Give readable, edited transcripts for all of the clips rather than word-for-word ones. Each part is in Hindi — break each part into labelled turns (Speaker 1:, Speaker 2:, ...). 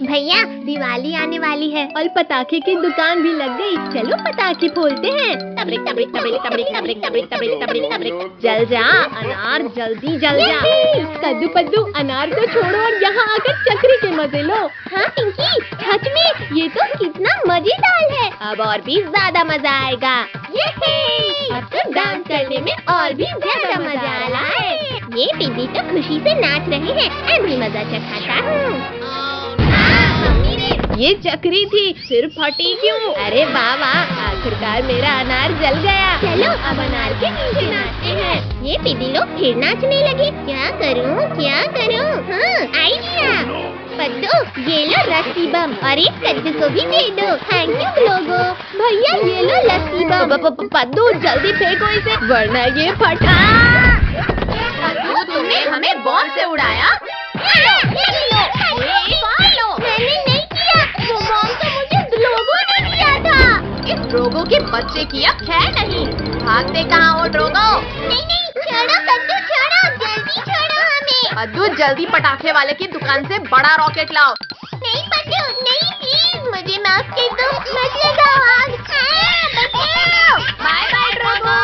Speaker 1: भैया दिवाली आने वाली है और पटाखे की दुकान भी लग गई। चलो पटाखे फोड़ते हैं। तबरिक तबरिक तबरिक तबरिक तबरिक तबरिक तबरिक तबरिक तबरिक। जल जा अनार, जल्दी जल जा। कद्दू पद्दू अनार को छोड़ो और यहाँ आकर चक्री के मजे लो। हाँ पिंकी, सच में ये तो कितना मजेदार है। अब और भी ज्यादा मजा आएगा। अब तो डांस करने में और भी ज्यादा मजा आ रहा है। ये पिंकी तो खुशी से नाच रहे हैं। मैं भी मजा चखाता हूँ। ये चक्री थी, फिर फटी क्यों? अरे बाबा, आखिरकार मेरा अनार जल गया। चलो अब अनार के नीचे नाचते हैं। ये पिदी लोग फिर नाचने लगे। क्या करूं क्या करूं? हाँ आइडिया। पद्दू ये लो रस्सी बम और एक कद्दू को भी दे दो। थैंक यू लोगो। भैया ये लो रस्सी बम। पद्दू जल्दी फेंको इसे वरना ये फटा। पद्दू तुमने हमें बॉम्ब से उड़ाया। ड्रोगो के बच्चे की अब खैर नहीं। भागते कहाँ हो ड्रोगो? नहीं छोड़ो कद्दू, छोड़ो जल्दी छोड़ो हमें। पद्दू जल्दी पटाखे वाले की दुकान से बड़ा रॉकेट लाओ। नहीं पद्दू नहीं, प्लीज मुझे माफ कर दो। मत लगाओ आग। Bye bye Drogo.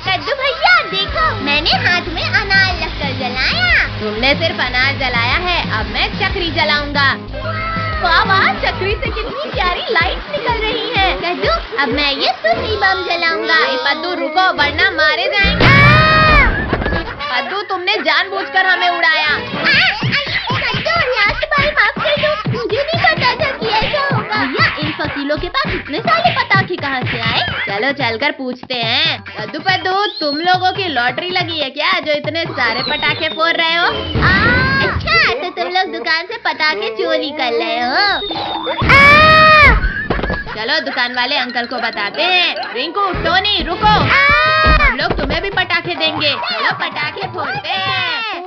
Speaker 1: कद्दू भैया देखो, मैंने हाथ में अनार रखकर जलाया। तुमने सिर्फ अनार जलाया है, अब मैं चक्री जलाऊंगा। वाह वाह, चक्री से कितनी प्यारी लाइट निकल रही है। कद्दू अब मैं ये सुतली बम जलाऊंगा। पद्दू रुको वरना मारे जाएंगे। पद्दू तुमने जानबूझकर हमें उड़ाया। कद्दू लास्ट बार माफ कर दो, मुझे नहीं पता था कि ऐसा होगा। भैया इन फकीलों के पास इतने सारे पटाखे कहाँ से आए? चलो चलकर पूछते हैं। कद्दू पद्दू तुम लोगों की लॉटरी लगी है क्या, जो इतने सारे पटाखे फोड़ रहे हो? अच्छा तो तुम लोग दुकान से पटाखे चोरी कर रहे हो। चलो दुकान वाले अंकल को बताते हैं। रिंकू टोनी रुको, हम लोग तुम्हें भी पटाखे देंगे। चलो पटाखे फोड़ते हैं।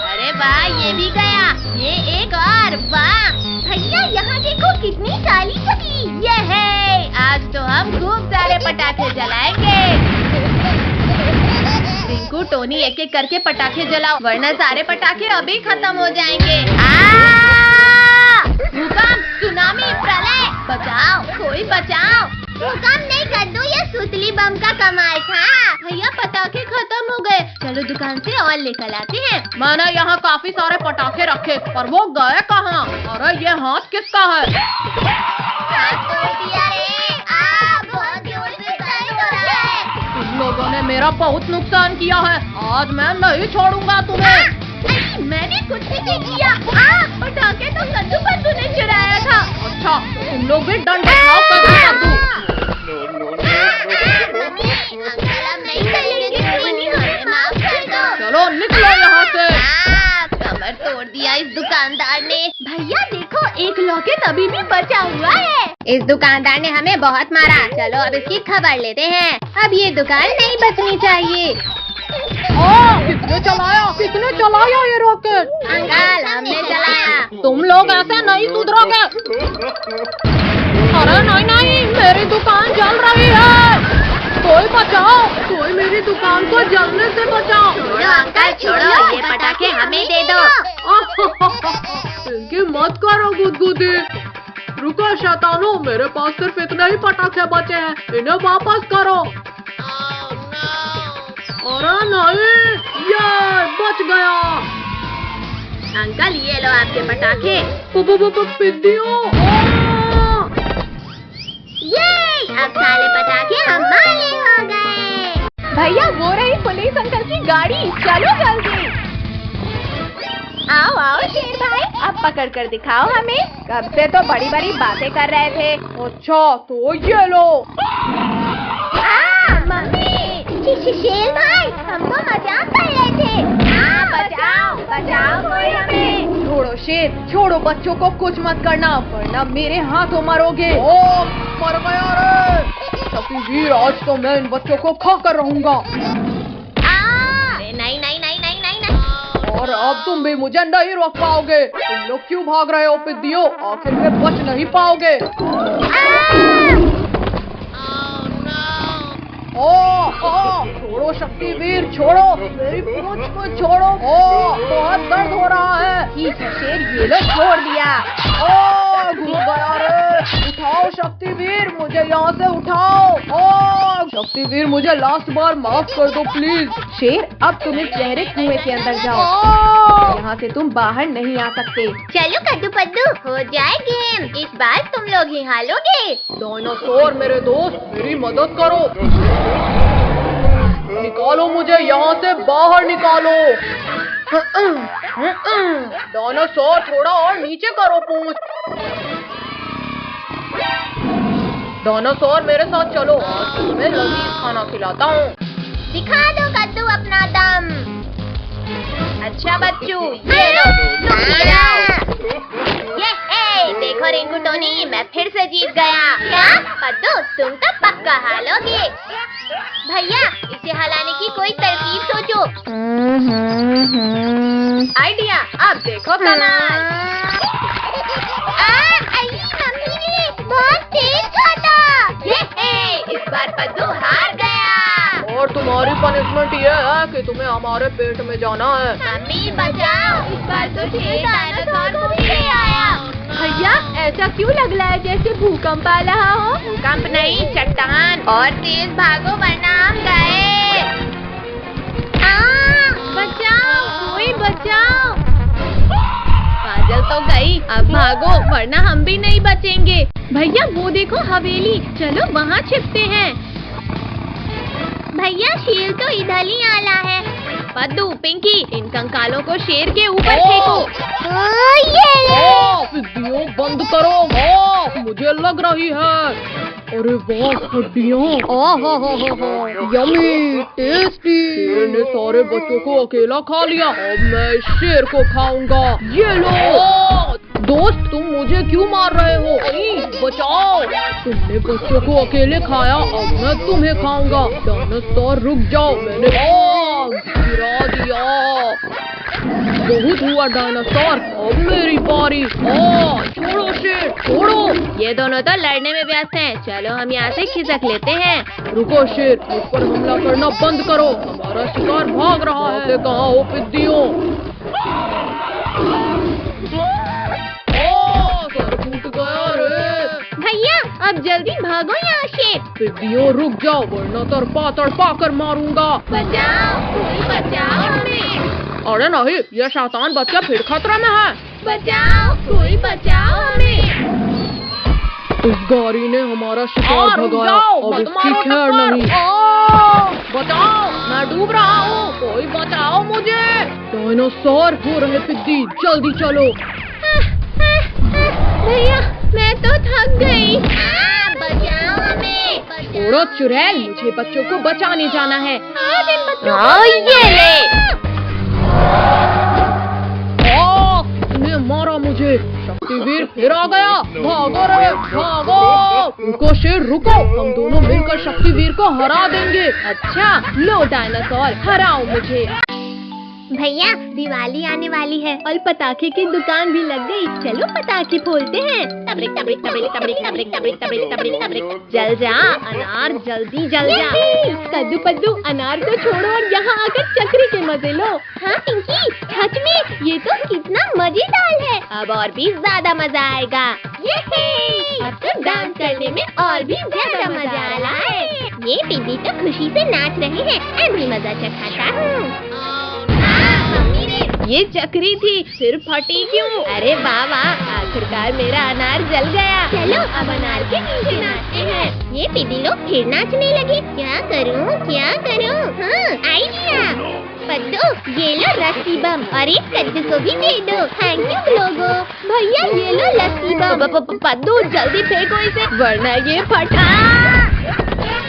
Speaker 1: अरे वाह ये भी गया, ये एक और। वाह भैया यहाँ देखो कितनी सारी छड़ी। ये है, आज तो हम खूब सारे पटाखे जलाएंगे। रिंकू टोनी एक एक करके पटाखे जलाओ वरना सारे पटाखे अभी खत्म हो जाएंगे। भूकंप, सुनामी, प्रलय, बचाओ कोई बचाओ। भूकंप नहीं कद्दू, ये सुतली बम का कमाल था। भैया पटाखे खत्म हो गए, चलो दुकान से और लेकर आते हैं। मैंने यहाँ काफी सारे पटाखे रखे पर वो गए कहाँ? अरे ये हाथ किसका है? बहुत जोर से दर्द हो रहा है। तुम लोगों ने मेरा बहुत नुकसान किया है, आज मैं नहीं छोड़ूंगा तुम्हें। मैंने कुछ भी नहीं किया। पटाखे तो कद्दू पद्दू ने चुराया था। अच्छा तुम लोग भी डंडे खाओ कद्दू पद्दू। चलो निकलो यहाँ से। कमर तोड़ दिया इस दुकानदार ने। भैया देखो एक लॉकेट अभी भी बचा हुआ है। इस दुकानदार ने हमें बहुत मारा। चलो अब इसकी खबर लेते हैं। अब ये दुकान नहीं बचनी चाहिए। किसने चलाया ये रॉकेट? अंकल हमने चलाया। तुम लोग ऐसे नहीं सुधरोगे। अरे नहीं, मेरी दुकान जल रही है। कोई बचाओ, कोई मेरी दुकान को जलने से बचाओ। छोड़ो अंकल छोड़ो, ये पटाखे हमें दे दो।
Speaker 2: इनकी मत करो गुदगुदी। रुको शैतानो, मेरे पास सिर्फ इतने ही पटाखे बचे हैं, इन्हें वापस करो। अरे नहीं, ये बच गया।
Speaker 1: अंकल ये लो आपके पटाखे।
Speaker 2: पिद्दियों।
Speaker 1: ये अब सारे पटाखे हमारे हो गए। भैया वो रही पुलिस अंकल की गाड़ी, चलो जल्दी। आओ आओ शेर भाई, अब पकड़ कर दिखाओ हमें। कब से तो बड़ी बड़ी बातें कर रहे थे।
Speaker 2: अच्छा तो ये लो।
Speaker 1: मम्मी, शेर भाई हमको मजाक कर रहे थे। बचाओ बचाओ कोई हमें।
Speaker 2: छोड़ो शेर, छोड़ो, बच्चों को कुछ मत करना वरना मेरे हाथों मरोगे। ओ मर गया रे। शक्तिवीर, आज तो मैं इन बच्चों को खा कर रहूंगा।
Speaker 1: नहीं।
Speaker 2: और अब तुम भी मुझे नहीं रोक पाओगे। तुम लोग क्यों भाग रहे हो पिद्दियों? आखिर में बच नहीं पाओगे। छोड़ो शक्तिवीर, छोड़ो मेरी पूंछ को छोड़ो। बहुत दर्द हो रहा है।
Speaker 1: ठीक है शेर, ये लो छोड़ दिया।
Speaker 2: घुस गया रे। उठाओ शक्तिवीर, मुझे यहाँ से उठाओ। शक्तिवीर, मुझे लास्ट बार माफ कर दो प्लीज।
Speaker 1: शेर, अब तुम इस गहरे कुएं के अंदर जाओ। यहाँ से तुम बाहर नहीं आ सकते।
Speaker 3: चलो कद्दू पद्दू, हो जाए गेम। इस बार तुम लोग ही हारोगे।
Speaker 2: डायनासोर मेरे दोस्त, मेरी मदद करो। निकालो मुझे यहाँ से, बाहर निकालो। डायनासोर, थोड़ा और नीचे करो पूंछ। डायनासोर, मेरे साथ चलो, आज तुम्हें लजीज खाना खिलाता हूँ।
Speaker 3: दिखा दो कद्दू अपना दम।
Speaker 1: अच्छा बच्चू, ये लो तुम भी जाओ।
Speaker 3: ये देखो रिंकू टोनी, मैं फिर से जीत गया। क्या पद्दू, तुम तो पक्का हारोगे। भैया, इसे हलाने की कोई तरकीब सोचो।
Speaker 1: आइडिया, अब देखो कमाल।
Speaker 3: बहुत तेज खाता।
Speaker 1: इस बार पद्दू हार गया।
Speaker 2: और तुम्हारी पनिशमेंट ये है कि तुम्हें हमारे पेट में जाना है।
Speaker 3: मम्मी बचाओ, इस बार तो शेर डायनासोर को भी ले आया।
Speaker 1: भैया, ऐसा क्यों लग रहा है जैसे भूकंप आ रहा हो? भूकंप नहीं, चट्टान। और तेज भागो वरना हम गए। बचाओ, कोई बचाओ। काजल तो गई, अब भागो वरना हम भी नहीं बचेंगे। भैया वो देखो हवेली, चलो वहाँ छिपते हैं।
Speaker 3: भैया शेर तो इधर ही आला है।
Speaker 1: पद्दू, पिंकी, इन कंकालों को शेर के ऊपर फेंको।
Speaker 2: सिद्धियों बंद करो। मुझे लग रही है। अरे वाह, हड्डियाँ। Yummy, tasty. शेर ने सारे बच्चों को अकेला खा लिया। अब मैं इस शेर को खाऊंगा। ये लो। दोस्त, तुम मुझे क्यों मार रहे हो? बचाओ। तुमने बच्चों को अकेले खाया, अब मैं तुम्हें खाऊंगा। डायनासोर रुक जाओ, मैंने गिरा दिया। बहुत हुआ डायनासोर, अब मेरी बारी। छोड़ो शेर, छोड़ो।
Speaker 1: ये दोनों तो लड़ने में व्यस्त हैं। चलो हम यहाँ से खिसक लेते हैं।
Speaker 2: रुको शेर, मुझ पर हमला करना बंद करो। हमारा शिकार भाग रहा है। कहाँ हो पिद्दियों? सर फूट गया रे।
Speaker 1: भैया, अब जल्दी भागो यहाँ से।
Speaker 2: पिद्दियों रुक जाओ, वरना तड़पा कर मारूंगा।
Speaker 1: बचाओ, कोई बचाओ हमें।
Speaker 2: अरे नहीं, यह शैतान बच्चा फिर खतरे में है।
Speaker 1: बचाओ, कोई बचाओ हमें।
Speaker 2: इस गाड़ी ने हमारा शिकार भगाया, अब इसकी खैर नहीं। बचाओ, मैं डूब रहा हूँ, कोई बचाओ मुझे। डायनासोर हो रहे पिद्दी, जल्दी चलो।
Speaker 1: भैया, मैं तो थक गई।
Speaker 3: बचाओ हमें।
Speaker 1: छोड़ो चुड़ैल, मुझे बच्चों को बचाने जाना है।
Speaker 3: ये ले।
Speaker 2: तुमने मारा मुझे। शक्तिवीर फिर आ गया। भागो रे, भागो। रुको शेर, रुको। हम दोनों मिलकर शक्तिवीर को हरा देंगे।
Speaker 1: अच्छा, लो डायनासोर, हराओ मुझे।
Speaker 3: भैया, दिवाली आने वाली है
Speaker 1: और पटाखे की दुकान भी लग गई। चलो पटाखे फोड़ते हैं।
Speaker 3: तबरिक तबरिक तबरिक तबरिक तबरिक तबरिक तबरिक तबरिक तबरिक।
Speaker 1: जल जा अनार, जल्दी जल जा। कद्दू पद्दू, अनार को छोड़ो और यहाँ आकर चक्री के मजे लो।
Speaker 3: हाँ पिंकी, सच में ये तो कितना मजेदार है।
Speaker 1: अब और भी ज्यादा मजा आएगा।
Speaker 3: अब तो डांस करने में और भी ज्यादा मजा आ रहा है। ये पिंकी तो खुशी से नाच रहे हैं। मैं भी मजा चखाता हूँ।
Speaker 1: ये चक्री थी, फिर फटी क्यों? अरे बाबा, आखिरकार मेरा अनार जल गया।
Speaker 3: चलो अब अनार के नीचे नाचते हैं। ये पिदी लोग फिर नाचने लगे। क्या करूँ क्या करूँ? हाँ, आइडिया। पद्दू, ये लो रस्सी बम और एक कद्दू को भी दे दो। थैंक यू लोगो। भैया, ये लो रस्सी बम।
Speaker 1: पद्दू, जल्दी फेंको इसे वरना ये फटा।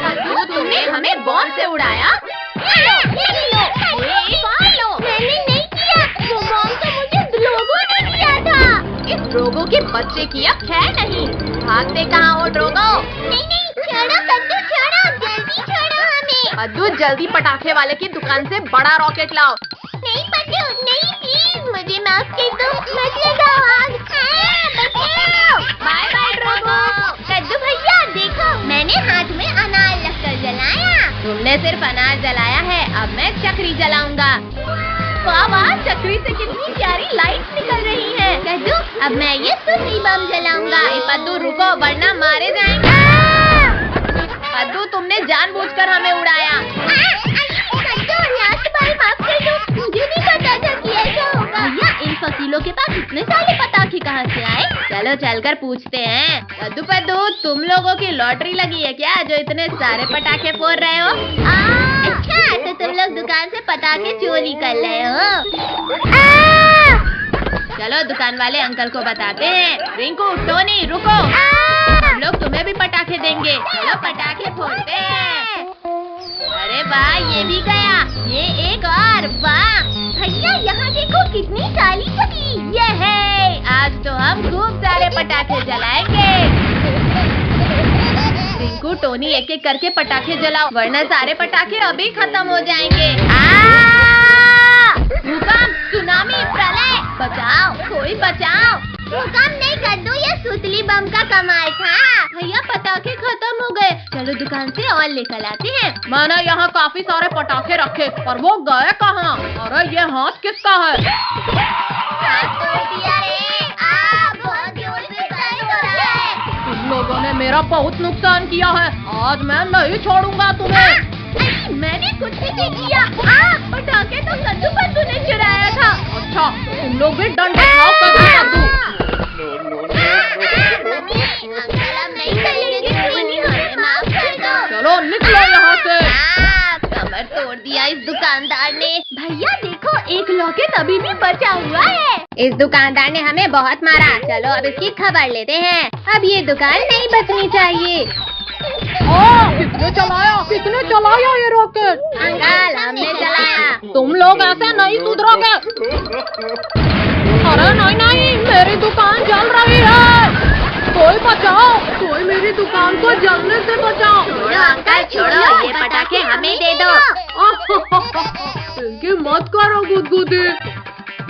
Speaker 1: पद्दू, तुमने हमें बॉम्ब से उड़ाया।
Speaker 3: मैंने नहीं किया, वो बॉम्ब तो मुझे लोगों ने दिया था।
Speaker 1: इस ड्रोगो के बच्चे की अब खैर नहीं। भागते कहाँ हो ड्रोगो?
Speaker 3: नहीं, छोड़ो कद्दू, छोड़ो, जल्दी छोड़ो हमें।
Speaker 1: पद्दू, जल्दी पटाखे वाले की दुकान से बड़ा रॉकेट लाओ।
Speaker 3: नहीं पद्दू, नहीं, प्लीज मुझे माफ कर दो। मत लगाओ आग। बचाओ।
Speaker 1: Bye bye Drogo.
Speaker 3: कद्दू भैया, देखो मैंने हाथ में अनार रखकर जलाया।
Speaker 1: कितनी प्यारी लाइट्स निकल रही हैं।
Speaker 3: कद्दू, अब मैं ये सुतली बम जलाऊंगा।
Speaker 1: पद्दू रुको वरना मारे जाएंगे। पद्दू तुमने जानबूझकर हमें उड़ाया।
Speaker 3: कद्दू, लास्ट बार माफ कर दो, मुझे नहीं पता था कि ऐसा होगा। भैया, इन फकीलों के पास इतने सारे पटाखे कहाँ से आए?
Speaker 1: चलो चलकर पूछते हैं। कद्दू पद्दू, तुम लोगों की लॉटरी लगी है क्या जो इतने सारे पटाखे फोड़ रहे हो?
Speaker 3: अच्छा, तो तुम लोग दुकान से पटाखे चोरी कर रहे हो?
Speaker 1: चलो दुकान वाले अंकल को बताते हैं। रिंकू, टोनी, रुको, हम लोग तुम्हें भी पटाखे देंगे। चलो पटाखे फोड़ते हैं। अरे वाह, ये भी गया, ये एक और, वाह।
Speaker 3: भैया, यहाँ देखो कितनी काली छड़ी।
Speaker 1: ये है, आज तो हम खूब सारे पटाखे जलाएंगे। रिंकू, टोनी, एक एक करके पटाखे जलाओ वरना सारे पटाखे अभी खत्म हो जाएंगे। भूकंप, सुनामी, प्रलय, बचाओ, कोई बचाओ।
Speaker 3: भूकंप नहीं कद्दू, ये सुतली बम का कमाल था।
Speaker 1: भैया पटाखे खत्म हो गए, चलो दुकान से और लेकर आते हैं। मैंने यहाँ काफी सारे पटाखे रखे पर वो गए कहाँ? अरे ये हाथ किसका है?
Speaker 3: बहुत जोर से दर्द हो रहा है।
Speaker 1: तुम लोगों ने मेरा बहुत नुकसान किया है, आज मैं नहीं छोड़ूंगा तुम्हें। मैंने कुछ भी नहीं किया। पटाखे तो कद्दू पद्दू ने चुराया था। अच्छा, तुम लोग भी डंडे खाओ कद्दू पद्दू। चलो निकलो यहाँ से। कमर तोड़ दिया इस दुकानदार ने। भैया देखो, एक लॉकेट अभी भी बचा हुआ है।
Speaker 3: इस दुकानदार ने हमें बहुत मारा। चलो अब इसकी खबर लेते हैं। अब ये दुकान नहीं बचनी चाहिए।
Speaker 2: किसने चलाया ये रॉकेट?
Speaker 3: अंकल, हमने चलाया।
Speaker 2: तुम लोग ऐसे नहीं सुधरोगे। अरे नहीं, मेरी दुकान जल रही है। कोई बचाओ, कोई मेरी दुकान को जलने से बचाओ।
Speaker 3: छोड़ो अंकल, छोड़ो, ये पटाखे हमें दे दो।
Speaker 2: इनकी मत करो गुदगुदी।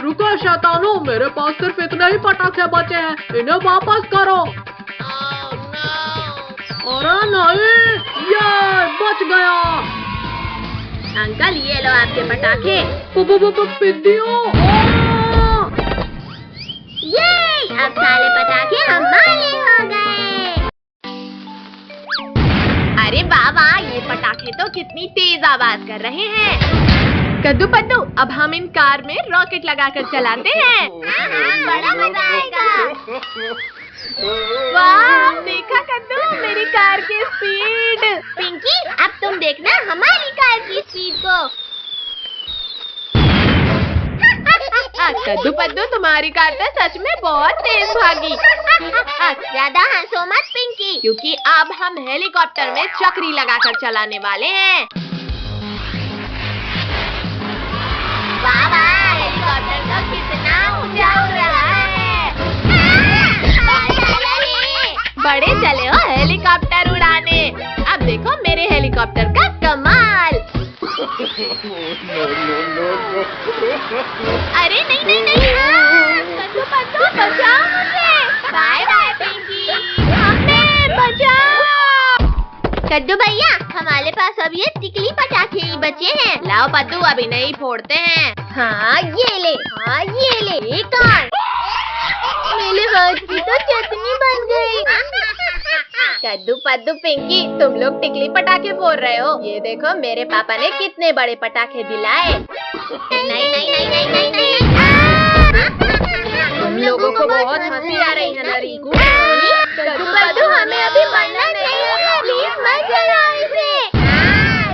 Speaker 2: रुको शैतानो, मेरे पास सिर्फ इतने ही पटाखे बचे हैं, इन्हें वापस करो। अरे नहीं, ये बच गया।
Speaker 1: अंकल, ये लो आपके पटाखे।
Speaker 2: पिद्दियों।
Speaker 3: ये अब सारे पटाखे हमारे हो गए।
Speaker 1: अरे वाह, ये पटाखे तो कितनी तेज आवाज कर रहे हैं। कद्दू पद्दू, अब हम इन कार में रॉकेट लगाकर चलाते हैं।
Speaker 3: बड़ा मजा आएगा।
Speaker 1: वाह, देखा कद्दू मेरी कार की स्पीड।
Speaker 3: पिंकी, अब तुम देखना हमारी कार की स्पीड को।
Speaker 1: कद्दू पद्दू, तुम्हारी कार तो सच में बहुत तेज भागी।
Speaker 3: ज्यादा हंसो मत पिंकी।
Speaker 1: क्योंकि अब हम हेलीकॉप्टर में चक्री लगाकर चलाने वाले हैं।
Speaker 3: वाह, हेलीकॉप्टर तो कितना ऊंचा उड़ रहा है।
Speaker 1: बड़े चले हो हेलीकॉप्टर उड़ाने। अब देखो मेरे हेलीकॉप्टर का कमाल। अरे नहीं, कद्दू पद्दू, बचाओ मुझे। बाय बाय पिंकी, हमें बचाओ।
Speaker 3: कद्दू भैया, हमारे पास अब ये टिकली पटाखे ही बचे हैं।
Speaker 1: लाओ पद्दू, अभी नहीं फोड़ते हैं।
Speaker 3: हाँ ये ले, एक और। मेरे हाथ की तो चटनी बन गई।
Speaker 1: कद्दू पद्दू, पिंकी, तुम लोग टिकली पटाखे फोड़ रहे हो। ये देखो मेरे पापा ने कितने बड़े पटाखे दिलाए।
Speaker 3: नहीं।
Speaker 1: तुम लोगों को बहुत हंसी आ रही है ना रिंकू?
Speaker 3: कद्दू पद्दू, हमें अभी मरना नहीं है, प्लीज मत जलाओ इसे।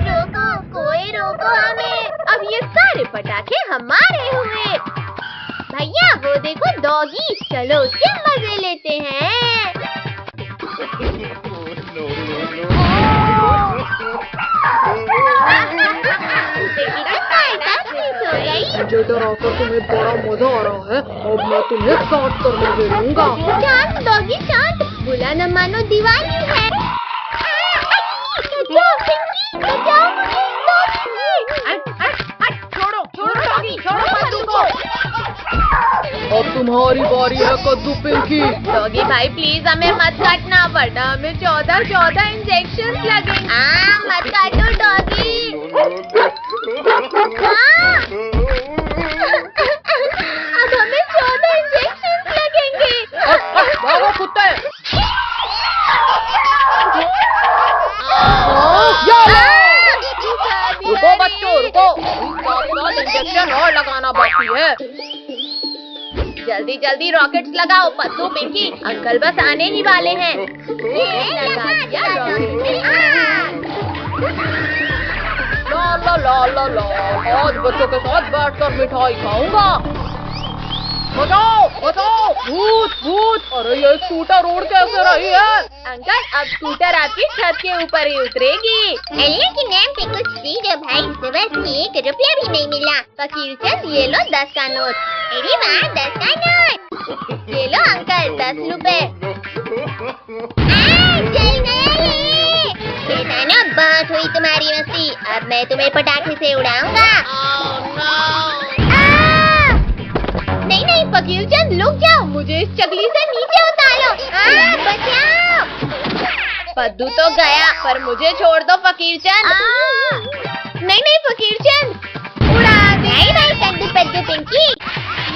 Speaker 3: रोको, कोई रोको हमें।
Speaker 1: अब ये सारे पटाखे हमारे हुए।
Speaker 3: भैया वो देखो डॉगी, चलो उसके मजे लेते हैं।
Speaker 2: मुझे डरा कर तुम्हें बड़ा मजा आ रहा है, अब मैं तुम्हें काट कर मजे लूंगा।
Speaker 3: शांत डॉगी, शांत, बुला न मानो दीवानी है। बचाओ मुझे,
Speaker 1: छोड़ो डॉगी, छोड़ो पद्दू को।
Speaker 2: अब तुम्हारी बारी है कद्दू पिंकी।
Speaker 1: डॉगी भाई प्लीज हमें मत काटना, वरना हमें 14 इंजेक्शन लगेंगे।
Speaker 3: मत काटो डॉगी।
Speaker 1: जल्दी जल्दी रॉकेट्स लगाओ। पद्दू पिंकी अंकल बस आने ही वाले हैं। लगा दिया रॉकेट।
Speaker 2: ला ला ला ला ला, आज बच्चों के साथ बैठकर मिठाई खाऊंगा। बचाओ बचाओ, भूत भूत। अरे ये स्कूटर रोड कैसे रही है?
Speaker 1: अंकल अब स्कूटर आपकी छत के ऊपर ही उतरेगी।
Speaker 3: अल्लाह के नाम पे कुछ दे दो भाई, सुबह से 1 रुपया भी नहीं मिला।
Speaker 1: फकीर चंद ये लो 10 का नोट।
Speaker 3: अरे वाह, 10 का नोट।
Speaker 1: ये लो अंकल 10 रुपए।
Speaker 3: चल गया ये। शैतानो, बहुत हुई तुम्हारी मस्ती, अब मैं तुम्हें पटाखे से उड़ाऊंगा।
Speaker 1: नहीं नहीं फकीर चंद रुक जाओ, मुझे इस चकली से नीचे उतारो।
Speaker 3: बचाओ।
Speaker 1: पद्दू तो गया, पर मुझे छोड़ दो फकीर चंद। नहीं नहीं फकीर चंद उड़ा दे।
Speaker 3: नहीं नहीं कद्दू पद्दू पिंकी,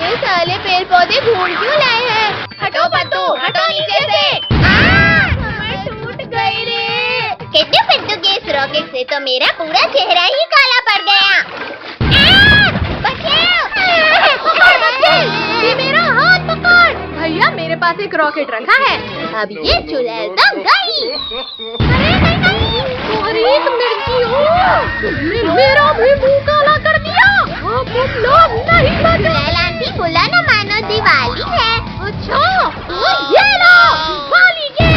Speaker 1: ये साले पेड़ पौधे ढूंढ क्यों लाए हैं? हटो पद्दू, हटो नीचे से। कमर टूट गई रे।
Speaker 3: कद्दू पद्दू के इस रॉकेट से तो मेरा पूरा चेहरा ही काला पड़ गया।
Speaker 1: ये मेरा हाथ पकड़। भैया मेरे पास एक रॉकेट रखा है, अब ये चुड़ैल तो गई। अरे एक मिर्ची हो, तुमने मेरा भी मुंह काला कर दिया। अब तुम लोग नहीं बच।
Speaker 3: चुड़ैल आंटी बोला ना, मानो दिवाली है।
Speaker 1: अच्छा ये लो दिवाली के।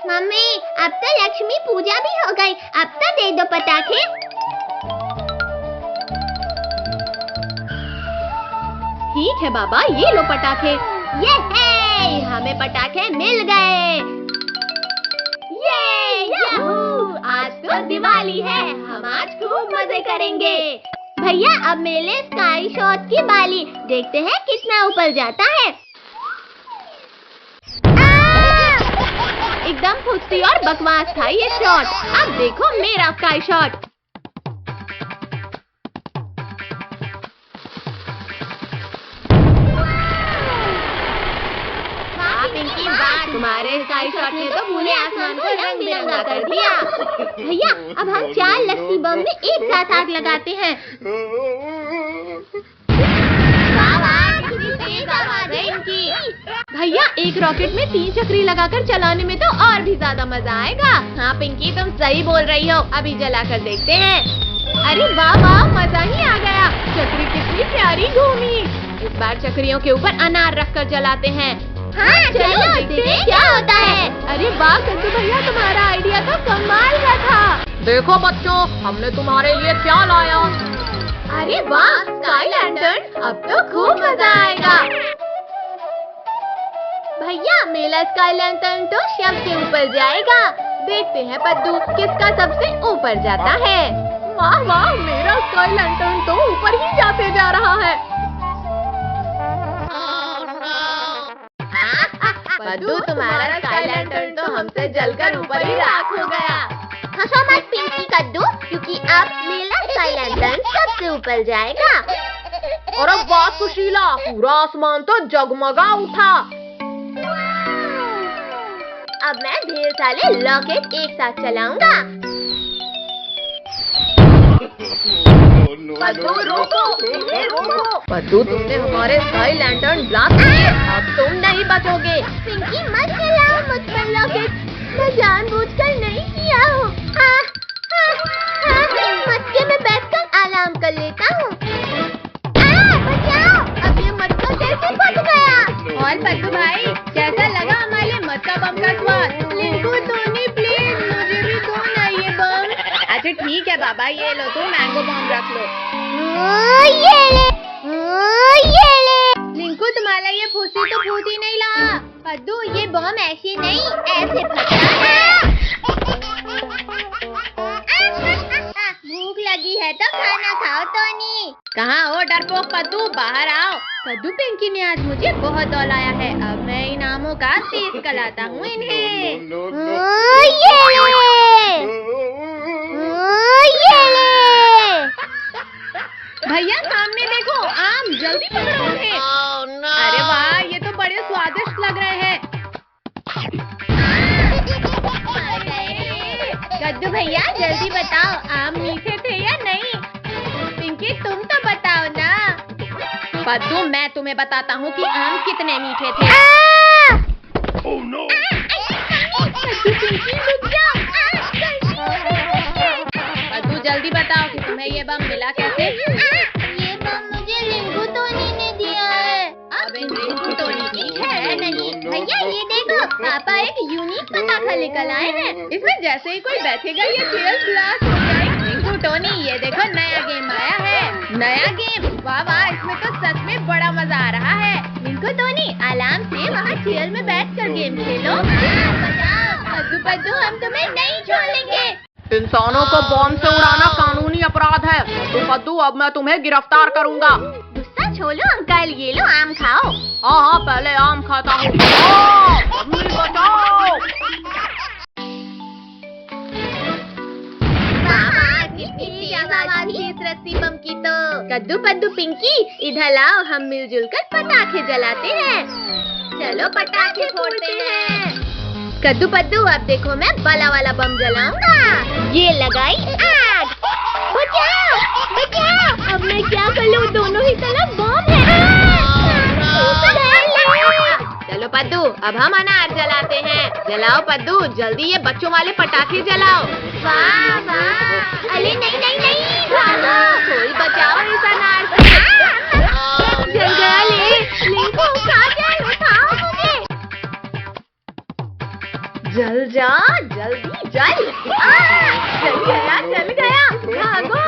Speaker 3: मम्मी अब तो लक्ष्मी पूजा भी हो गई, अब तो दे दो पटाखे।
Speaker 1: ठीक है बाबा, ये लो पटाखे। ये है, हमें पटाखे मिल गए। ये याहू, आज तो दिवाली है, हम आज खूब मजे करेंगे।
Speaker 3: भैया अब मेले स्काई शॉट की बाली, देखते हैं कितना ऊपर जाता है।
Speaker 1: एकदम फुर्ती और बकवास था ये शॉट। अब देखो मेरा स्काई शॉट। पिंकी वाह, तुम्हारे स्काई शॉट ने तो पूरे आसमान को रंग बिरंगा कर दिया।
Speaker 3: भैया अब हम 4 लस्सी बम में एक साथ आग लगाते हैं।
Speaker 1: भैया एक रॉकेट में 3 चक्री लगाकर चलाने में तो और भी ज्यादा मजा आएगा। हाँ पिंकी तुम सही बोल रही हो, अभी जलाकर देखते हैं। अरे वाह वाह, मजा ही आ गया। चक्री कितनी प्यारी घूमी। इस बार चक्रियों के ऊपर अनार रखकर जलाते हैं।
Speaker 3: हाँ चलो देखते हैं क्या होता है।
Speaker 1: अरे वाह कद्दू भैया, तुम्हारा आइडिया तो कमाल का था।
Speaker 2: देखो बच्चों, हमने तुम्हारे लिए क्या लाया।
Speaker 1: अरे वाह स्काई लैंटर्न, अब तो खूब मजा आएगा। भैया मेरा स्काई लैंटर्न तो शव के ऊपर जाएगा। देखते हैं पद्दू किसका सबसे ऊपर जाता है। वाह वाह, मेरा स्काई लैंटर्न तो ऊपर ही जाते जा रहा है। पद्दू तुम्हारा स्काई लैंटर्न तो हमसे जलकर ऊपर ही राख हो गया।
Speaker 3: हंसो मत पिंकी कद्दू, क्योंकि अब मेरा स्काई लैंटर्न सबसे ऊपर जाएगा।
Speaker 2: और अब वाह सुशीला, पूरा आसमान तो जगमगा उठा।
Speaker 1: अब मैं ढेर सारे रॉकेट एक साथ चलाऊंगा। पद्दू रोको, रोको।
Speaker 2: पद्दू तुमने हमारे स्काई लैंटर्न ब्लास्ट किए,
Speaker 1: अब तुम नहीं बचोगे।
Speaker 3: पिंकी मत चलाओ मुझ पर रॉकेट, मैं जानबूझकर नहीं किया हूँ। मटके में बैठकर आराम कर लेता हूँ। बचाओ,
Speaker 1: अब ये मटका कैसे फट गया? और पद्दू भाई कैसा लगा हमारे मटका बम का स्वाद? लिंकू टोनी प्लीज मुझे भी दो ना ये बम। अच्छा ठीक है बाबा, ये लो तुम मैंगो बम रख लो।
Speaker 3: ये ले।
Speaker 1: लिंकू तुम्हारा ये फूसी तो फूट ही नहीं रहा। पद्दू ये बम ऐसे नहीं ऐसे फटा है।
Speaker 3: भूख लगी है तो खाना खाओ टोनी।
Speaker 1: कहाँ हो डरपोक पद्दू, बाहर आओ। पद्दू पिंकी ने आज मुझे बहुत दौलाया है, अब मैं इनामों का टेस्ट कराता हूँ इन्हें।
Speaker 3: ये ले।
Speaker 1: भैया सामने देखो, आम जल्दी पकड़ो उन्हें। अरे वाह, ये तो बड़े स्वादिष्ट लग रहे हैं। कद्दू भैया जल्दी बताओ, आम मीठे थे या नहीं? पिंकी तुम तो बता। पद्दू, मैं तुम्हें बताता हूँ कि आम कितने मीठे थे। पद्दू जल्दी बताओ कि तुम्हें ये बम मिला कैसे?
Speaker 3: ये बम मुझे रिंकू टोनी ने दिया है।
Speaker 1: अब इन रिंकू टोनी की है नहीं।
Speaker 3: भैया ये देखो, पापा एक यूनिक पटाखा लेकर आए हैं।
Speaker 1: इसमें जैसे ही कोई बैठेगा ये चेयर ब्लास्ट हो जाएगी। रिंकू टोनी, ये देखो नया गेम आया है। नया गेम? वाह वाह, इसमें तो सच में बड़ा मजा आ रहा है।
Speaker 3: रिंकू टोनी, आराम से वहाँ चेयर में बैठकर गेम खेलो।
Speaker 1: पद्दू पद्दू, हम तुम्हें नहीं छोड़ेंगे।
Speaker 2: इंसानों को बॉम्ब से उड़ाना कानूनी अपराध है। तो पद्दू, अब मैं तुम्हें गिरफ्तार करूंगा।
Speaker 3: गुस्सा छोड़ो अंकल, ये लो आम खाओ।
Speaker 2: हाँ हाँ, पहले आम खाता हूँ। मम्मी बचाओ।
Speaker 1: इस रस्सी बम की तो। कद्दू पद्दू पिंकी, इधर लाओ, हम मिलजुल कर पटाखे जलाते हैं। चलो पटाखे फोड़ते हैं। कद्दू पद्दू, अब देखो मैं बड़ा वाला बम जलाऊंगा।
Speaker 3: ये लगाई आग। बचाओ बचाओ, अब मैं क्या कर लूं, दोनों ही तरफ बम है।
Speaker 1: चलो पद्दू, अब हम अनार जलाते हैं। जलाओ पद्दू, जल्दी ये बच्चों वाले पटाखे जलाओ।
Speaker 3: वाह वाह, अरे नहीं नहीं नहीं, भागो।
Speaker 1: कोई बचाओ इस अनार से।
Speaker 3: जल गया ले, लिंको कहाँ जाए, उठाओ मुझे।
Speaker 1: जल जा, जल्दी जल। जल गया, जल गया, भागो।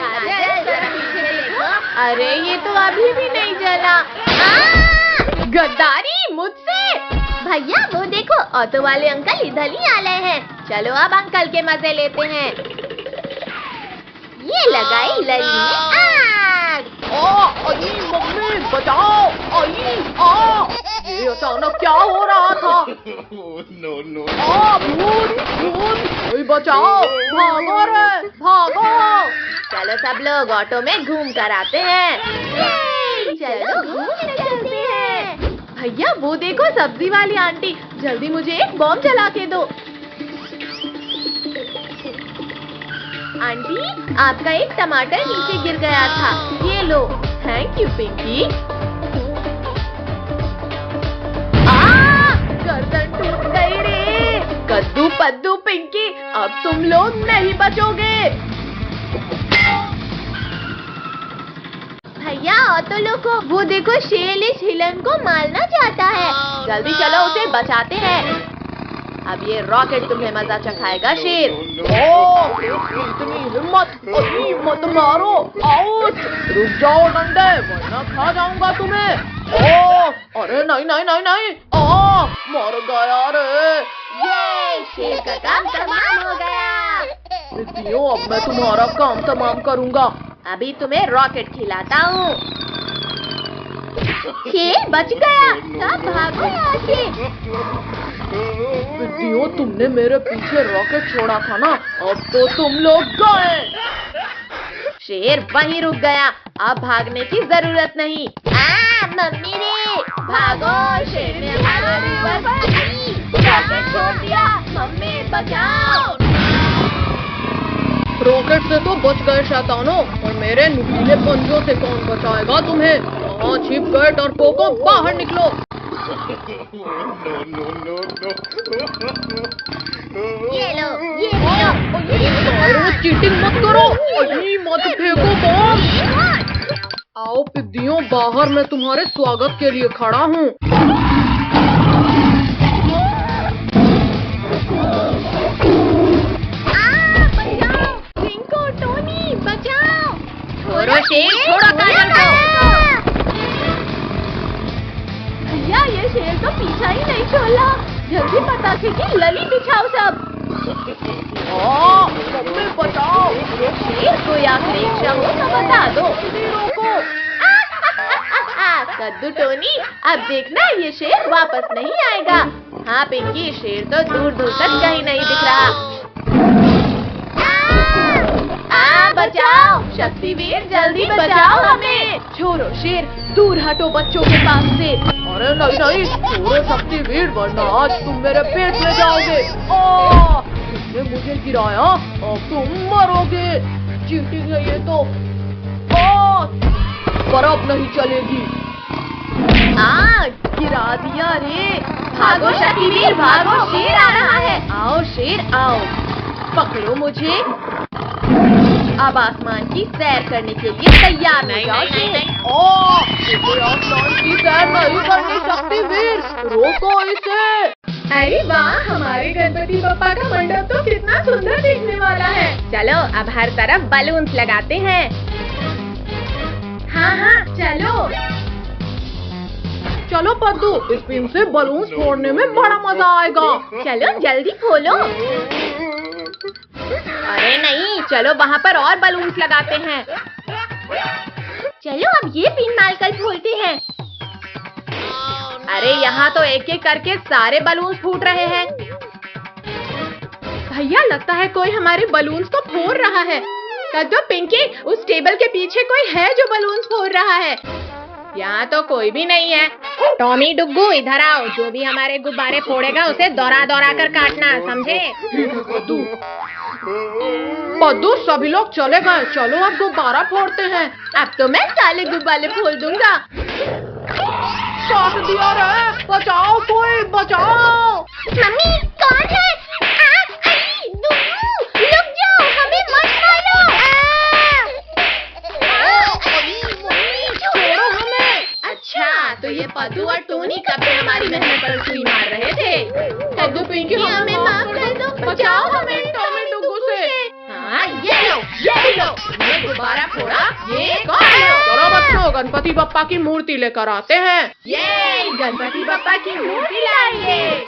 Speaker 1: काजल, जरा पीछे देखो। अरे ये तो अभी भी नहीं जला। गद्दारी मुझसे।
Speaker 3: भैया वो देखो,
Speaker 1: ऑटो वाले अंकल इधर ही आ रहे हैं। चलो अब अंकल के मजे लेते हैं।
Speaker 3: ये लगाई लली में आग।
Speaker 2: अरे मम्मी बचाओ। ये अचानक क्या हो रहा था? भूत भूत, कोई बचाओ, भागो रे भागो।
Speaker 1: चलो सब लोग ऑटो में घूम कर आते हैं।
Speaker 3: चलो घूमने चलते हैं।
Speaker 1: भैया वो देखो, सब्जी वाली आंटी, जल्दी मुझे एक बॉम्ब जला के दो। आंटी, आपका एक टमाटर नीचे गिर गया था, ये लो। Thank you Pinky. गर्दन टूट गई रे। कद्दू पद्दू पिंकी, अब तुम लोग नहीं बचोगे।
Speaker 3: भैया ऑटो लोगो, वो देखो शेर इस हिलन को मारना चाहता है।
Speaker 1: जल्दी चलो उसे बचाते हैं। अब ये रॉकेट तुम्हें मजा चखाएगा शेर।
Speaker 2: इतनी हिम्मत, मत मारो। आउच, रुक जाओ डंडे, वरना खा जाऊंगा तुम्हें। अरे नहीं नहीं नहीं नहीं, मर गया रे।
Speaker 1: ये शेर का काम तमाम हो गया।
Speaker 2: क्यों, अब मैं तुम्हारा काम तमाम करूंगा।
Speaker 1: अभी तुम्हें रॉकेट खिलाता हूँ। शेर बच गया, सब भागो यहाँ से।
Speaker 2: बिट्टियों, तुमने मेरे पीछे रॉकेट छोड़ा था ना, अब तो तुम लोग गए।
Speaker 1: शेर वहीं रुक गया, अब भागने की जरूरत नहीं।
Speaker 3: मम्मी रे,
Speaker 1: भागो, शेर ने हमारी रॉकेट छोड़ दिया। मम्मी बचाओ।
Speaker 2: रॉकेट से तो बच गए शैतानों, और मेरे नुकीले पंजों से कौन बचाएगा तुम्हें? वहाँ छिप गए डरपोकों, बाहर निकलो।
Speaker 3: ये लो, ये लो।
Speaker 2: चीटिंग मत करो, मत फेंको बॉम्ब। आओ पिद्दियों, बाहर मैं तुम्हारे स्वागत के लिए खड़ा हूँ।
Speaker 1: शेर छोड़ो काजल को। भैया ये शेर तो पीछा ही नहीं छोड़ा। जल्दी पटाखे की लली बिछाओ सब।
Speaker 2: मम्मी बचाओ।
Speaker 1: शेर कोई आखिरी इच्छा हो तो बता दो।
Speaker 2: रोको।
Speaker 1: कद्दू टोनी, अब देखना ये शेर वापस नहीं आएगा। हाँ पिंकी, शेर तो दूर दूर तक कहीं नहीं दिख रहा। बचाओ शक्तिवीर, जल्दी बचाओ हमें। छोड़ो शेर, दूर हटो बच्चों के पास से।
Speaker 2: अरे नहीं नहीं, छोड़ो शक्तिवीर, वरना आज तुम मेरे पेट में जाओगे। तुमने मुझे गिराया, अब तुम मरोगे। चीटिंग है ये तो। पर अब नहीं चलेगी।
Speaker 1: गिरा दिया रे। भागो शक्तिवीर भागो, शेर आ रहा है। आओ शेर आओ, पकड़ो मुझे। अब आसमान की सैर करने के लिए तैयार हो जाओ शेर।
Speaker 2: इसे आसमान की सैर नहीं करनी शक्तिवीर, रोको इसे।
Speaker 1: अरे वाह, हमारे गणपति बप्पा का मंडप तो कितना सुंदर दिखने वाला है। चलो अब हर तरफ बलून्स लगाते हैं। हाँ चलो।
Speaker 2: चलो पद्दू, इस पिन से बलून फोड़ने में बड़ा मजा आएगा।
Speaker 1: चलो जल्दी खोलो। अरे नहीं, चलो वहाँ पर और बलून्स लगाते हैं। चलो अब ये पिन डालकर खोलते हैं। अरे यहाँ तो एक एक करके सारे बलून्स फूट रहे हैं। भैया लगता है कोई हमारे बलून्स को फोड़ रहा है। कद्दू पिंकी, उस टेबल के पीछे कोई है जो बलून्स फोड़ रहा है। यहाँ तो कोई भी नहीं है। टॉमी डुग्गू इधर आओ, जो भी हमारे गुब्बारे फोड़ेगा उसे दौरा दौरा कर काटना, समझे?
Speaker 2: पद्दू सभी लोग चले गए, चलो अब गुब्बारा फोड़ते हैं।
Speaker 1: अब तो मैं सारे गुब्बारे फोड़ दूंगा।
Speaker 2: काट दिया रे, बचाओ कोई बचाओ।
Speaker 3: मम्मी कौन है? रुक जाओ, हमें मत मारो।
Speaker 2: छोड़ो हमें।
Speaker 1: अच्छा, तो ये पद्दू और टोनी कब से हमारी मेहनत पर सुई मार रहे थे।
Speaker 2: पद्दू पिंकी हमें माफ कर दो, बचाओ हमें टॉमी डुग्गू से।
Speaker 1: हाँ ये लो, ये गुब्बारा फोड़ा, ये
Speaker 2: चलो बच्चों, गणपति बप्पा की मूर्ति लेकर आते हैं।
Speaker 1: ये गणपति बप्पा की मूर्ति लाइए।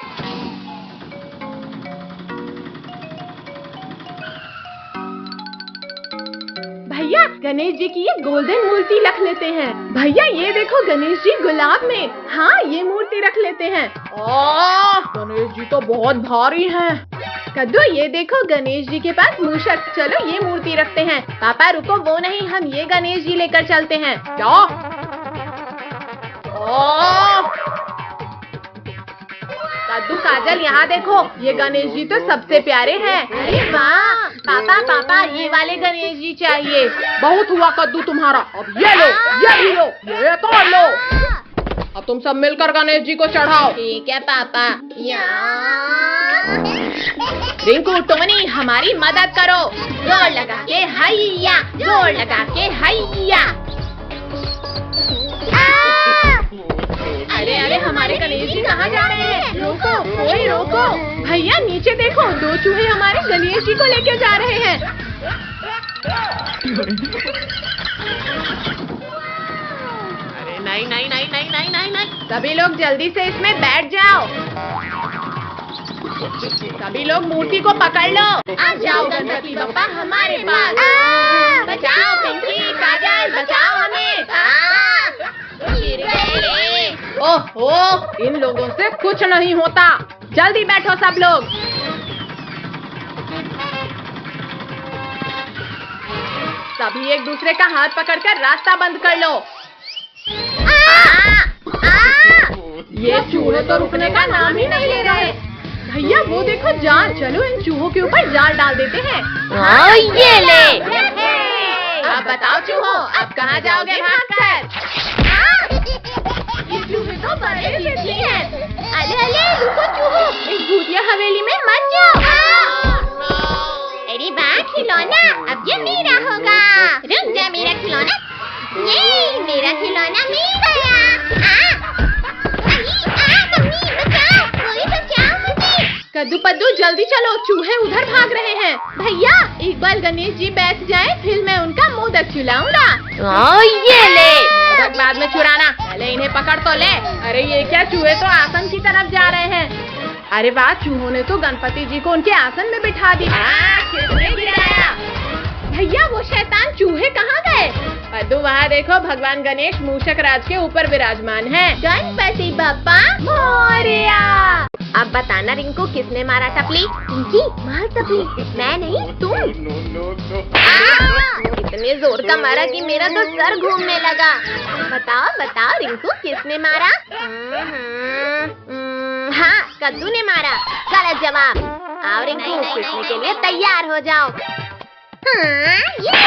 Speaker 1: भैया गणेश जी की ये गोल्डन मूर्ति रख लेते हैं। भैया ये देखो गणेश जी गुलाब में। हाँ ये मूर्ति रख लेते हैं।
Speaker 2: गणेश जी तो बहुत भारी हैं।
Speaker 1: कद्दू ये देखो गणेश जी के पास मूषक। चलो ये मूर्ति रखते हैं। पापा रुको, वो नहीं, हम ये गणेश जी लेकर चलते हैं।
Speaker 2: क्या?
Speaker 1: कद्दू काजल यहाँ देखो, ये गणेश जी तो सबसे प्यारे हैं। अरे वाह पापा, ये वाले गणेश जी चाहिए।
Speaker 2: बहुत हुआ कद्दू तुम्हारा, अब ये लो, ये भी लो, ये तो लो। अब तुम सब मिलकर गणेश जी को चढ़ाओ।
Speaker 1: ठीक है पापा। रिंकू टोनी हमारी मदद करो। जोर लगा के हैया, जोर लगा के हैया। अरे हमारे गणेश जी कहाँ जा रहे हैं? रोको, कोई रोको। भैया नीचे देखो, 2 चूहे हमारे गणेश जी को लेके जा रहे हैं। अरे नहीं। सभी लोग जल्दी से इसमें बैठ जाओ। सभी लोग मूर्ति को पकड़ लो। आ जाओ गणपति बप्पा हमारे पास। बचाओ पिंकी, काजल, बचाओ हमें।
Speaker 2: ओहो, इन लोगों से कुछ नहीं होता।
Speaker 1: जल्दी बैठो सब लोग। सभी एक दूसरे का हाथ पकड़कर रास्ता बंद कर लो। ये चूहे तो रुकने का नाम ही नहीं ले रहे। भैया वो देखो जाल, चलो इन चूहों के ऊपर जाल डाल देते हैं।
Speaker 3: ये ले।
Speaker 1: अब बताओ चूहों, अब कहाँ जाओगे भागकर? ये चूहे तो बड़े जिद्दी हैं।
Speaker 3: अले रुको चूहो,
Speaker 1: इस भूतिया हवेली में मत जाओ।
Speaker 3: अरे वाह खिलौना, अब ये मेरा होगा। रुक जा मेरा खिलौना। ये मेरा खिलौना मिल गया। मम्मी बचाओ, कोई बचाओ मुझे।
Speaker 1: कद्दू पद्दू जल्दी चलो, चूहे उधर भाग रहे हैं। भैया एक बार गणेश जी बैठ जाए, फिर मैं उनका मोदक चुलाऊंगा।
Speaker 3: ये ले।
Speaker 1: मोदक बाद में चुराना, पहले इन्हें पकड़ तो ले। अरे ये क्या, चूहे तो आसन की तरफ जा रहे हैं। अरे वाह, चूहों ने तो गणपति जी को उनके आसन में बिठा दिया। किसने गिराया? भैया वो शैतान चूहे कहाँ गए? पद्दू वहाँ देखो, भगवान गणेश मूषक राज के ऊपर विराजमान है। गणपति बप्पा मोरया। अब बताना रिंकू, किसने मारा टपली?
Speaker 3: पिंकी मार टपली। मैं नहीं, तुम।
Speaker 1: इतने जोर का मारा कि मेरा तो सर घूमने लगा। बताओ रिंकू, किसने मारा? हाँ कद्दू ने मारा। गलत जवाब। आओ रिंकू, पिटने के लिए तैयार हो जाओ।
Speaker 3: हाँ, ये।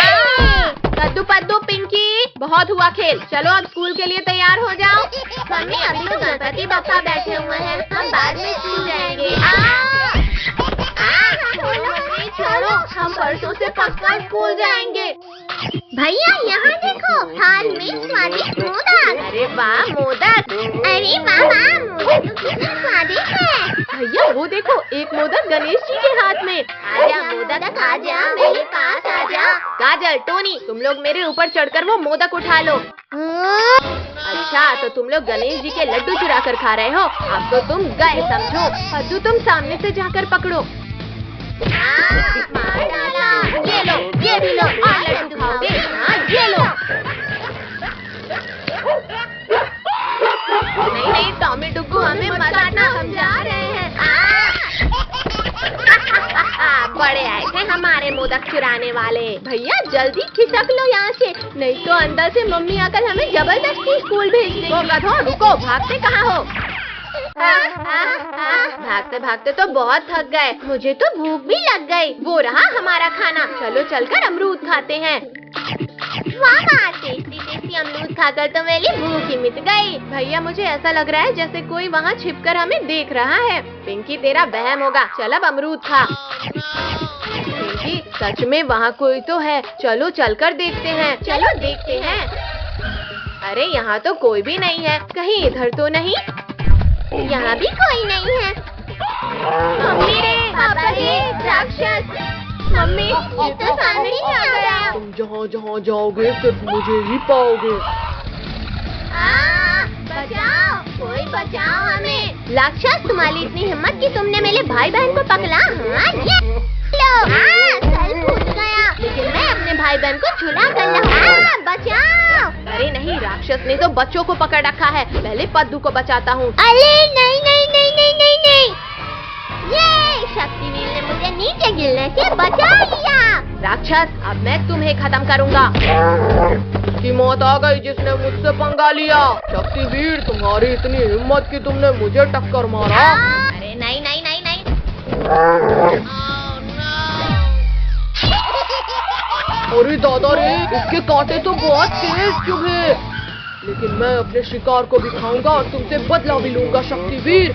Speaker 1: कद्दू पद्दू पिंकी, बहुत हुआ खेल, चलो अब स्कूल के लिए तैयार हो जाओ।
Speaker 3: मम्मी अभी तो गणपति बप्पा बैठे हुए हैं, हम बाद में स्कूल जाएंगे।
Speaker 1: छोड़ो, हम परसों से पक्का स्कूल जाएंगे।
Speaker 3: भैया यहाँ देखो, थाल में स्वादिष्ट मोदक।
Speaker 1: अरे वाह मोदक,
Speaker 3: अरे वाह वाह, मोदक तो कितना स्वादिष्ट है।
Speaker 1: भैया वो देखो, एक मोदक गणेश जी के हाथ में।
Speaker 3: आजा मोदक आजा, मेरे पास आजा।
Speaker 1: काजल, टोनी, तुम लोग मेरे ऊपर चढ़कर वो मोदक उठा लो। अच्छा, तो तुम लोग गणेश जी के लड्डू चुरा कर खा रहे हो, अब तो तुम गए समझो। पद्दू तुम सामने से जाकर पकड़ो।
Speaker 3: मार डाला।
Speaker 1: ये लो, ये भी लो, और लड्डू खाओगे? हाँ, ये लो। नहीं नहीं टॉमी डुग्गू, हमें मत काटना, हम जा रहे हैं। बड़े आए थे हमारे मोदक चुराने वाले। भैया जल्दी खिसक लो यहाँ से, नहीं तो अंदर से मम्मी आकर हमें जबरदस्ती स्कूल भेज देगी। गधो रुको, भागते कहाँ हो? भागते भागते तो बहुत थक गए, मुझे तो भूख भी लग गई। वो रहा हमारा खाना, चलो चलकर अमरूद खाते हैं।
Speaker 3: वाह, टेस्टी टेस्टी अमरूद खाकर तो मेरी भूख ही मिट गई।
Speaker 1: भैया मुझे ऐसा लग रहा है जैसे कोई वहाँ छिपकर हमें देख रहा है। पिंकी तेरा वहम होगा, चल अब अमरूद खा। पिंकी सच में वहाँ कोई तो है, चलो चलकर देखते हैं। चलो देखते हैं। अरे यहाँ तो कोई भी नहीं है, कहीं इधर तो नहीं?
Speaker 3: यहाँ भी कोई नहीं है।
Speaker 1: मम्मी रे,
Speaker 3: पापा रे, राक्षस।
Speaker 1: मम्मी
Speaker 3: ये तो सामने ही आ गया।
Speaker 2: तुम जहाँ जहाँ जाओगे सिर्फ मुझे ही पाओगे।
Speaker 3: बचाओ, कोई बचाओ हमें। राक्षस, तुम्हारी इतनी हिम्मत कि तुमने मेरे भाई बहन को पकड़ा। हाँ, ये लो। सर फूट गया, लेकिन मैं अपने भाई बहन को छुड़ा कर लाऊंगा। बचाओ।
Speaker 1: अरे नहीं, राक्षस ने तो बच्चों को पकड़ रखा है, पहले पद्दू को बचाता हूँ।
Speaker 3: अरे नहीं नहीं नहीं नहीं नहीं नहीं, ये शक्तिवीर ने मुझे नीचे गिरने से बचा लिया।
Speaker 1: राक्षस, अब मैं तुम्हें खत्म करूँगा।
Speaker 2: की मौत आ गई जिसने मुझसे पंगा लिया। शक्तिवीर, तुम्हारी इतनी हिम्मत कि तुमने मुझे टक्कर मारा।
Speaker 3: अरे नहीं नहीं नहीं नहीं।
Speaker 2: अरे दादा रे, इसके कांटे तो बहुत तेज चुभे, लेकिन मैं अपने शिकार को भी खाऊंगा और तुमसे बदला भी लूंगा शक्तिवीर।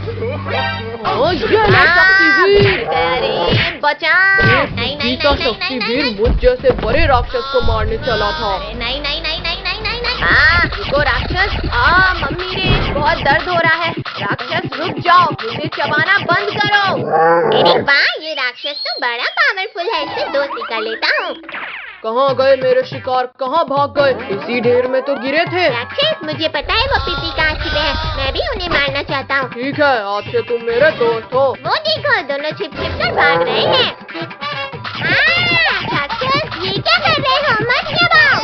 Speaker 2: हाँ, ये ले शक्तिवीर।
Speaker 1: अरे बचाओ।
Speaker 3: नहीं नहीं
Speaker 2: जीता
Speaker 3: नहीं
Speaker 2: शक्तिवीर मुझ जैसे बड़े राक्षस को मारने चला था।
Speaker 3: नहीं नहीं नहीं नहीं नहीं नहीं नहीं।
Speaker 1: हाँ, रुको राक्षस। मम्मी रे, बहुत दर्द हो रहा है। राक्षस रुक जाओ, मुझे चबाना बंद करो।
Speaker 3: अरे वाह, ये राक्षस तो बड़ा पावरफुल है, इससे दोस्ती कर लेता हूँ।
Speaker 2: कहाँ गए मेरे शिकार, कहाँ भाग गए? इसी ढेर में तो गिरे थे।
Speaker 3: राक्षस, मुझे पता है वो पीपी कहाँ छिपे हैं, मैं भी उन्हें मारना चाहता हूँ।
Speaker 2: ठीक है, आज से तुम मेरे दोस्त हो।
Speaker 3: वो देखो, दोनों छिप छिप कर भाग रहे हैं। राक्षस, ये क्या कर रहे हो? मत दबाओ।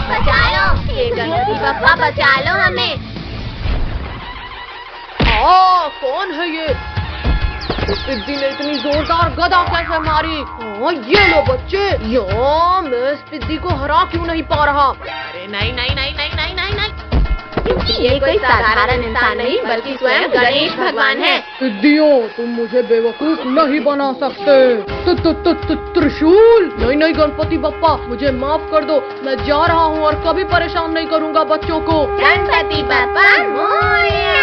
Speaker 1: बचा लो, ये गणपति बप्पा बचा लो हमें।
Speaker 2: कौन है ये? इस पिद्दी ने इतनी जोरदार गदा कैसे मारी? हाँ, ये लो बच्चे, यहाँ मैं इस पिद्दी को हरा क्यों नहीं पा रहा?
Speaker 1: अरे नहीं नहीं नहीं नहीं नहीं नहीं नहीं, क्योंकि ये कोई साधारण इंसान नहीं बल्कि स्वयं गणेश भगवान है।
Speaker 2: पिद्दियों, तुम मुझे बेवकूफ नहीं बना सकते। त्रिशूल? नहीं नहीं गणपति बप्पा, मुझे माफ कर दो, मैं जा रहा हूँ और कभी परेशान नहीं करूँगा बच्चों को।
Speaker 1: गणपति बप्पा मोरया।